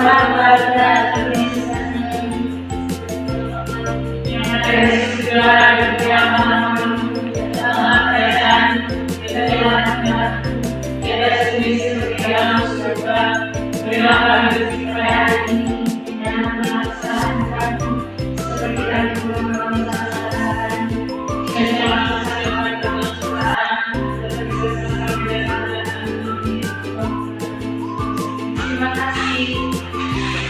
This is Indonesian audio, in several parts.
pada tulisan yang ada segala kediaman dalam keadaan kedaulatan kita sendiri yang surga berilah kami rezeki hari ini dan melaksanakan seperti yang Tuhan laksanakan dan jangan sampai kemasukan seperti sesuatu yang terima kasih.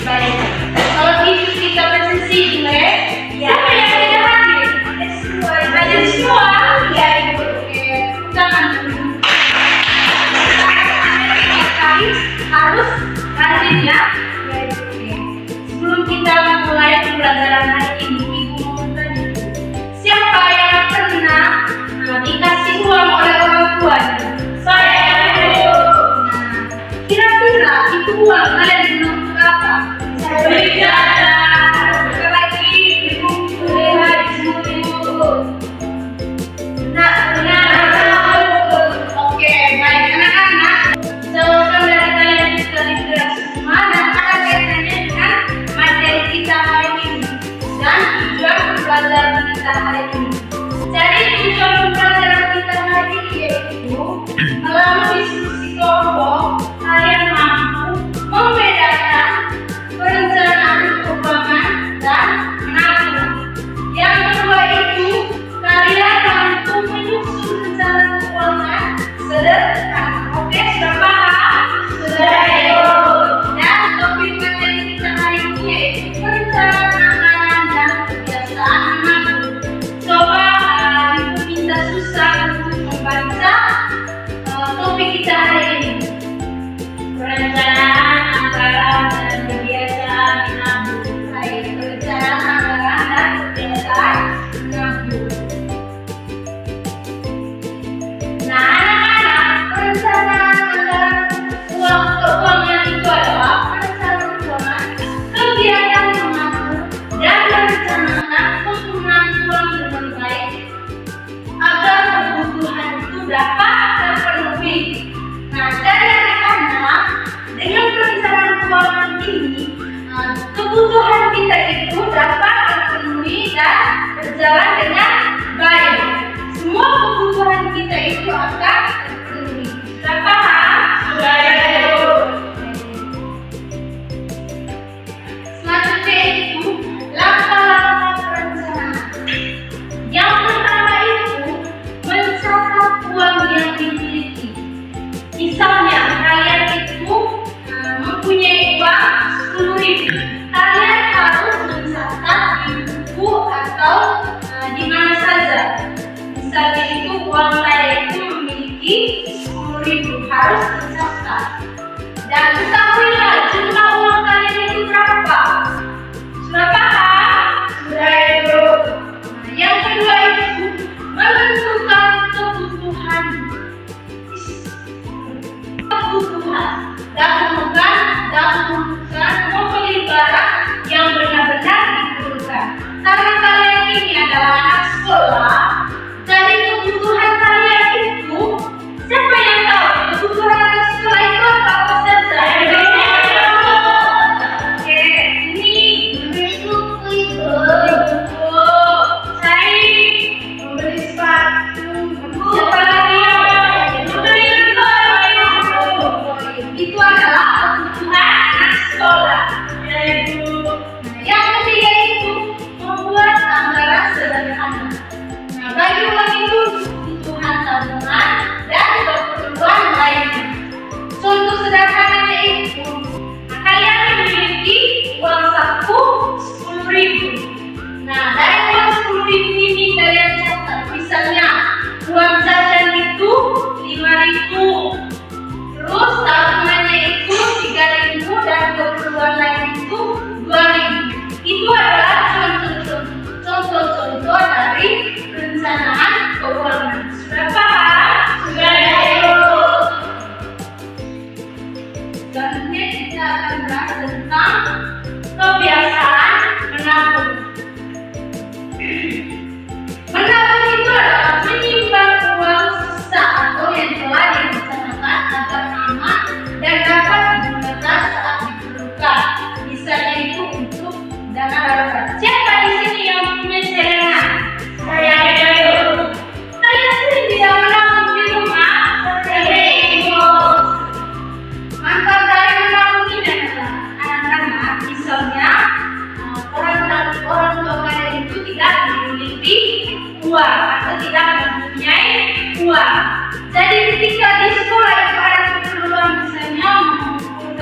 Baik, kalau gitu kita bersesi dulu ya. Siapa yang ada hadir? Ada semua. Ya, ibu. Jangan dulu. Harus hadir ya. Sebelum kita mulai pembelajaran hari ini, ibu mau tanya, siapa yang pernah dikasih uang oleh orang tuanya? Saya. Kira-kira itu uang kalian guna untuk apa? Beli jajan. Lagi ibu beli hari semua. Benar. Oke, baik anak-anak. Jawaban dari kalian sudah dijelaskan semua dan ada kaitannya dengan materi kita hari ini dan tujuan pembelajaran kita hari ini. Jadi tujuan pembelajaran kita hari ini yaitu melalui diskusi kelompok kalian mampu membedakan perencanaan keuangan dan menabung. Yang kedua itu kalian mampu menyusun rencana keuangan sederhana. Oke, sudah paham? Sudah. Dan topik materi kita hari ini yaitu perencanaan anggaran dan kebiasaan menabung. Coba ibu minta Susan untuk membaca topik kita hari ini. Perencanaan anggaran dan kebiasaan menabung. Baik, perencanaan anggaran dan kebiasaan menabung. Nah, anak-anak, perencanaan anggaran keuangan itu adalah perencanaan keuangan, kegiatan menabung dan merencanakan penggunaan uang dengan baik agar kebutuhan itu dapat terpenuhi. Nah, jadi anak-anak, dengan perencanaan keuangan ini, kebutuhan kita itu dapat terpenuhi dan berjalan dengan baik. Semua kebutuhan kita itu akan terpenuhi. Sudah paham? Sudah. Selanjutnya itu langkah-langkah perencanaan. Yang pertama itu mencatat uang yang dimiliki. Misalnya kalian itu mempunyai uang 10.000. Kalian harus mencatat di buku atau di mana saja. Misalnya itu uang kalian itu memiliki 10.000, harus dicatat. Dan ketahuilah jumlah uang kalian itu berapa. Sudah paham? Sudah itu. Yang kedua itu menentukan kebutuhan. Dahulukan membeli barang yang benar-benar diperlukan. Karena kalian ini adalah anak sekolah, jadi kebutuhan kalian itu, siapa yang tahu kebutuhan anak sekolah itu apa saja? Oke, ini membeli buku, membeli sepatu, siapa lagi yang membeli itu adalah kebutuhan anak sekolah. Yang ketiga itu membuat anggaran sederhana. Nah, bagi uang itu kebutuhan tabungan dan keperluan lainnya. Contoh sederhananya itu, kalian memiliki uang saku 10.000. Nah, dari uang 10.000 ini kalian catat, misalnya uang jajan itu 5.000. Terus tabungannya itu 3.000 dan keperluan lain itu 2.000. Itu adalah contoh-contoh dari perencanaan keuangan. Sudah paham? Sudah. Selanjutnya kita akan bahas tentang kebiasaan menabung. Menabung itu adalah menyimpan uang sisa atau yang telah direncanakan agar aman dan dapat digunakan saat diperlukan.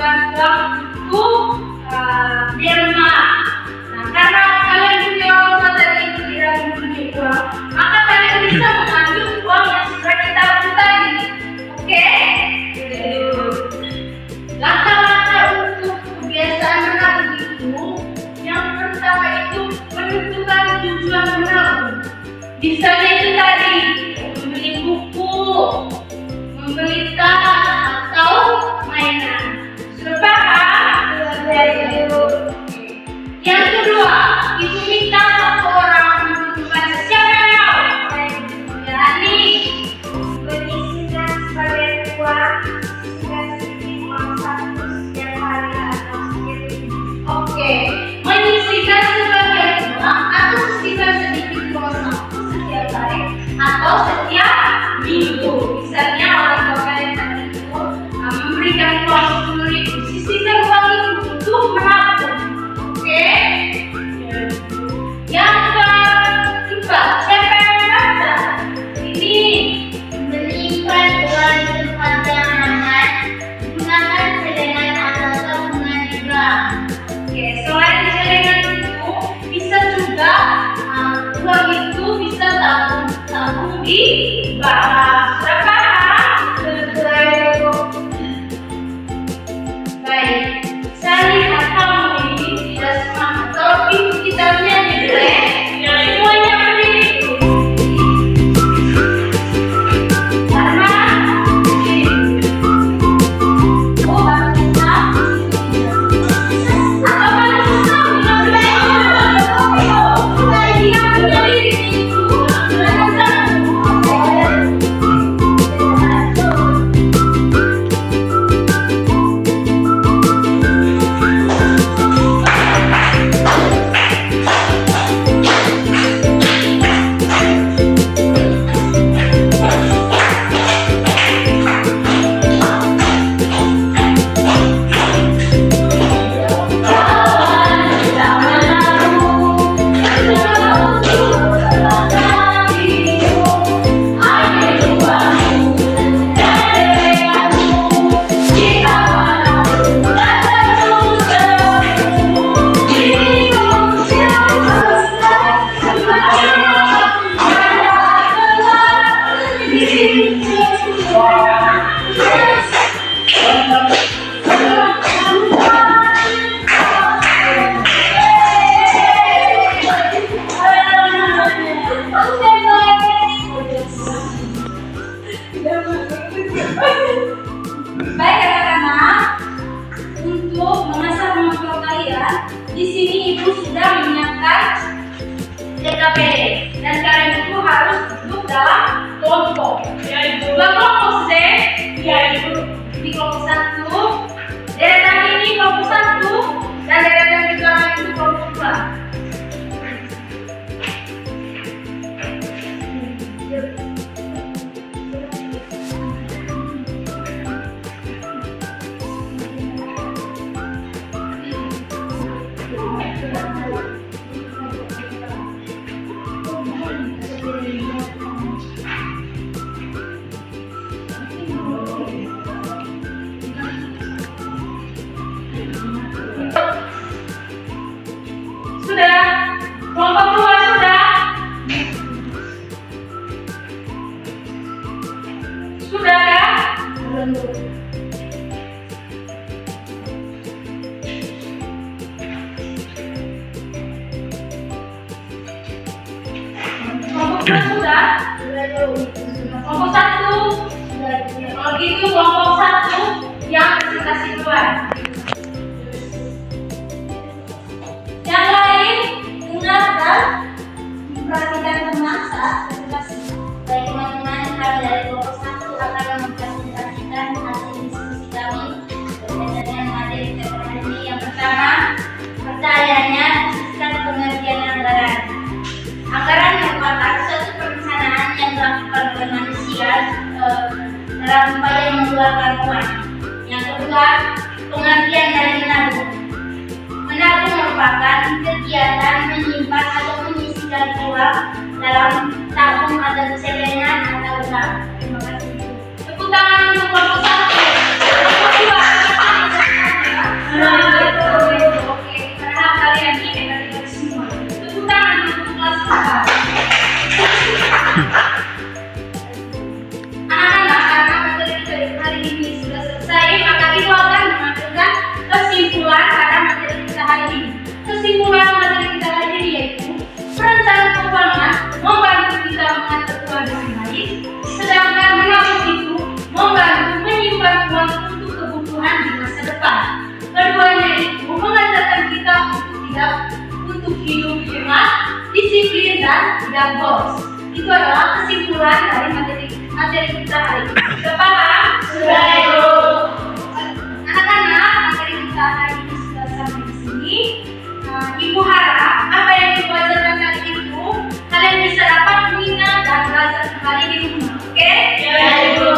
mengumpulkan uang untuk derma. Nah, karena kalian punya orang tua tadi itu tidak mempunyai uang, maka kalian bisa mengambil uang yang sudah kita beli tadi. Oke? Langkah-langkah untuk kebiasaan menabung itu, yang pertama itu menentukan tujuan menabung. Misalnya itu tadi, membeli buku, membeli tas, atau mainan. Sudah paham? Yang kedua, itu minta satu orang menentukan siapa yang yakni menyisihkan sebagian uang dan sedikit uang satu setiap hari atau setiap minggu. Oke, menyisihkan sebagian uang atau sisihkan sedikit uang satu setiap hari atau setiap minggu. Misalnya orang tua kalian tadi itu memberikan uang 10.000, sisihkan uang itu untuk menabung. Oke. Yang kedua, siapa yang membaca? Ini menyimpan uang di tempat yang aman, gunakan celengan atau tabungan di bank. Oke, selain celengan itu bisa juga uang itu bisa tabung di bank. Sudah paham? Baik, saya lihat kamu ini tidak semangat. Kalau pintu kitabnya jelek, ya semuanya berdiri. Karena baik anak-anak, untuk mengasah kemampuan kalian, di sini ibu sudah menyiapkan DKPD dan kalian itu harus duduk dalam kelompok. Dua kelompok C, yaitu di kelompok 1, deretan ini kelompok 1 dan deretan di belakang itu kelompok 2. Sudah, kelompok 2 sudah. Sudah kan? Kelompok 2 sudah. Kelompok 1. Kalau gitu kelompok 1 yang presentasi duluan. Yang lain dengar dan perhatikan tenang saat presentasi. Baik teman-teman, kami dari kelompok 1 akan mempresentasikan hasil diskusi kami berkaitan dengan materi kita hari ini. Yang pertama, pertanyaannya sisihkan pengertian anggaran. Anggaran merupakan suatu perencanaan yang dilakukan oleh manusia dalam upaya mengeluarkan uang. Yang kedua, pengertian dari menabung. Menabung merupakan kegiatan menyimpan atau menyisihkan uang dalam tabung atau celengan atau bank. Terima kasih. Tepuk tangan untuk kelompok 1. Kelompok 2. dan goals. Itu adalah kesimpulan dari materi kita hari ini. Sudah paham? Sudah, Ibu. Anak-anak, materi kita hari ini sudah sampai di sini. Ibu harap apa yang Ibu ajarkan tadi itu kalian bisa dapat mengingat dan belajar kembali di rumah. Oke? Ya, Ibu.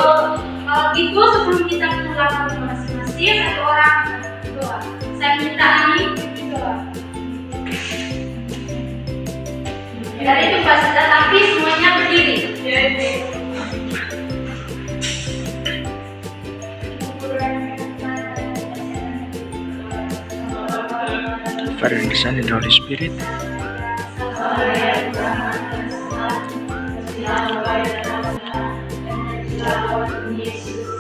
Kalau gitu sebelum kita pulang ke rumah masing-masing, satu orang doa. Saya minta Ani doa. Dari tempat saja, tapi semuanya berdiri. Ya, Ibu. Father and the Son and the Holy Spirit. Yesus